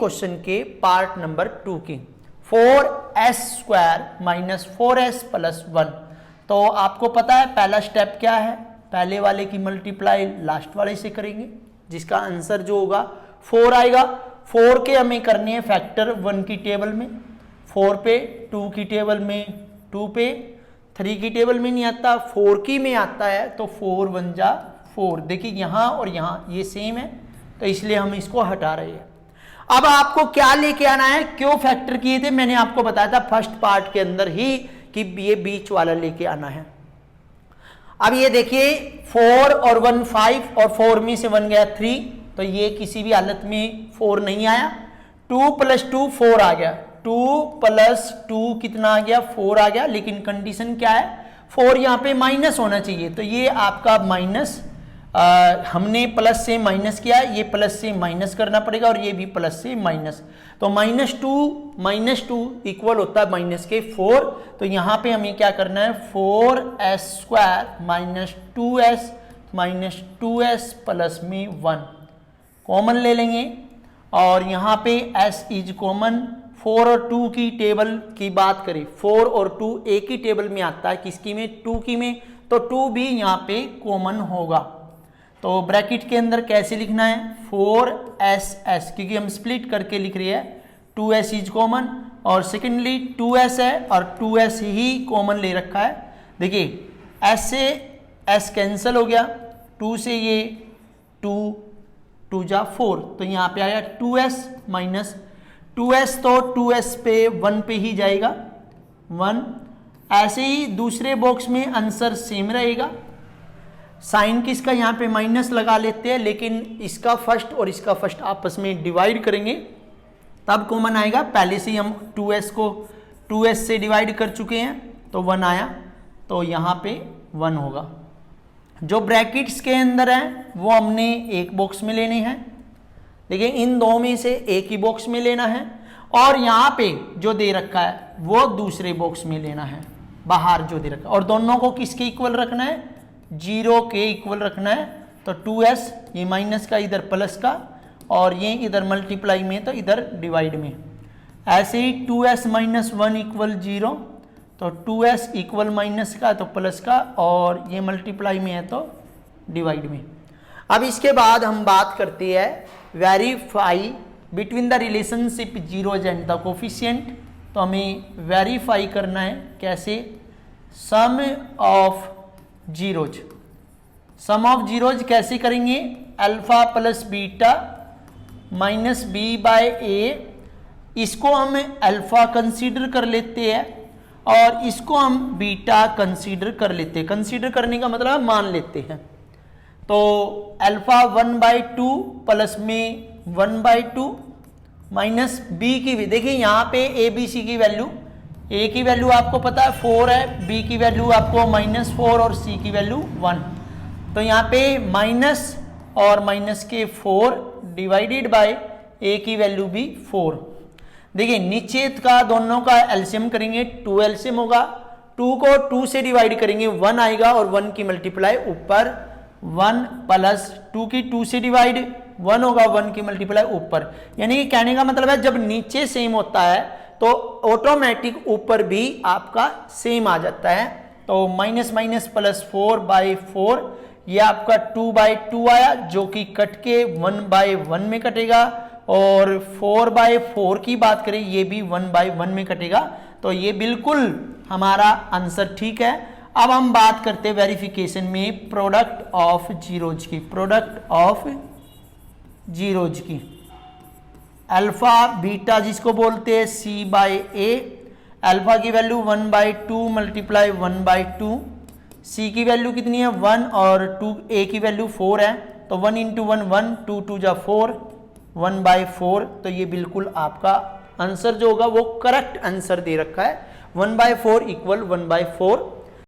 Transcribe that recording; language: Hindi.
क्वेश्चन के पार्ट नंबर 2 की 4s² माइनस 4s प्लस 1। तो आपको पता है पहला स्टेप क्या है, पहले वाले की मल्टीप्लाई लास्ट वाले से करेंगे, जिसका आंसर जो होगा 4 आएगा। 4 के हमें करनी है फैक्टर 1 की टेबल में, 4 पे 2 की टेबल में, 2 पे 3 की टेबल में नहीं आता, 4 की में आता है। तो 4 1 जा 4। देखिए यहाँ और यहाँ ये सेम है, तो इसलिए हम इसको हटा रहे हैं। अब आपको क्या लेके आना है, क्यों फैक्टर किए थे मैंने आपको बताया था फर्स्ट पार्ट के अंदर ही कि ये बीच वाला लेके आना है। अब ये देखिए 4 और 1 5 और 4 में से 1 गया 3, तो ये किसी भी हालत में 4 नहीं आया। 2 + 2 4 आ गया, 2 + 2 कितना आ गया 4 आ गया। लेकिन कंडीशन क्या है, 4 यहाँ पे माइनस होना चाहिए, तो ये आपका माइनस, हमने प्लस से माइनस किया, ये प्लस से माइनस करना पड़ेगा और ये भी प्लस से माइनस। तो -2 इक्वल होता है माइनस के 4। तो यहाँ पे हमें क्या करना है 4s² माइनस 2s प्लस में 1 कॉमन ले लेंगे और यहाँ पे s इज कॉमन। 4 और 2 की टेबल की बात करें, 4 और 2 एक ही टेबल में आता है, किसकी में 2 की में, तो 2 भी यहाँ पे कॉमन होगा। तो ब्रैकेट के अंदर कैसे लिखना है 4s, क्योंकि हम स्प्लिट करके लिख रहे हैं, 2s इज कॉमन और सेकेंडली 2s है और 2s ही कॉमन ले रखा है। देखिए s से s कैंसिल हो गया, 2 से ये 2 जा 4, तो यहाँ पे आया 2s माइनस 2s, तो 2s पे 1 पे ही जाएगा 1। ऐसे ही दूसरे बॉक्स में आंसर सेम रहेगा। साइन किसका यहाँ पे माइनस लगा लेते हैं, लेकिन इसका फर्स्ट और इसका फर्स्ट आपस में डिवाइड करेंगे तब कॉमन आएगा। पहले से ही हम 2s को 2s से डिवाइड कर चुके हैं, तो 1 आया, तो यहाँ पे 1 होगा। जो ब्रैकेट्स के अंदर है वो हमने एक बॉक्स में लेने हैं, देखिए इन दो में से एक ही बॉक्स में लेना है, और यहाँ पे जो दे रखा है वो दूसरे बॉक्स में लेना है, बाहर जो दे रखा है, और दोनों को किसके इक्वल रखना है 0 के इक्वल रखना है। तो 2s ये माइनस का इधर प्लस का, और ये इधर मल्टीप्लाई में तो इधर डिवाइड में। ऐसे ही 2s - 1 इक्वल 0, तो 2s इक्वल माइनस का तो प्लस का, और ये मल्टीप्लाई में है तो डिवाइड में। अब इसके बाद हम बात करते हैं verify between the relationship zeros and the coefficient. तो हमें वेरीफाई करना है कैसे, sum of zeros. Sum of zeros कैसे करेंगे, alpha plus beta minus b/a, इसको हम अल्फा कंसीडर कर लेते हैं और इसको हम बीटा कंसीडर कर लेते हैं। कंसीडर करने का मतलब मान लेते हैं। तो अल्फा 1/2 प्लस में 1/2 माइनस b की भी, देखिए यहाँ पे a b c की वैल्यू, a की वैल्यू आपको पता है 4 है, b की वैल्यू आपको -4 और c की वैल्यू 1। तो यहाँ पे माइनस और माइनस के 4 डिवाइडेड बाय a की वैल्यू भी 4। देखिए नीचे का दोनों का एलसीएम करेंगे, 2 एलसीएम होगा, 2 को 2 से डिवाइड करेंगे 1 आएगा, और 1 की मल्टीप्लाई ऊपर 1 प्लस 2 की 2 से डिवाइड 1 होगा, 1 की मल्टीप्लाई ऊपर। यानी कि कहने का मतलब है जब नीचे सेम होता है तो ऑटोमेटिक ऊपर भी आपका सेम आ जाता है। तो माइनस माइनस प्लस 4/4, ये आपका 2/2 आया, जो कि कट के 1/1 में कटेगा, और 4/4 की बात करें ये भी 1/1 में कटेगा। तो ये बिल्कुल हमारा आंसर ठीक है। अब हम बात करते हैं वेरिफिकेशन में प्रोडक्ट ऑफ जीरोज की। प्रोडक्ट ऑफ जीरोज की अल्फा बीटा जिसको बोलते हैं c/a, अल्फा की वैल्यू 1/2 मल्टीप्लाई 1/2, c की वैल्यू कितनी है 1 और 2, a की वैल्यू 4 है, तो 1 × 1 1, 2 2 जा 4, 1/4। तो ये बिल्कुल आपका आंसर जो होगा वो करेक्ट आंसर दे रखा है, 1/4 इक्वल 1/4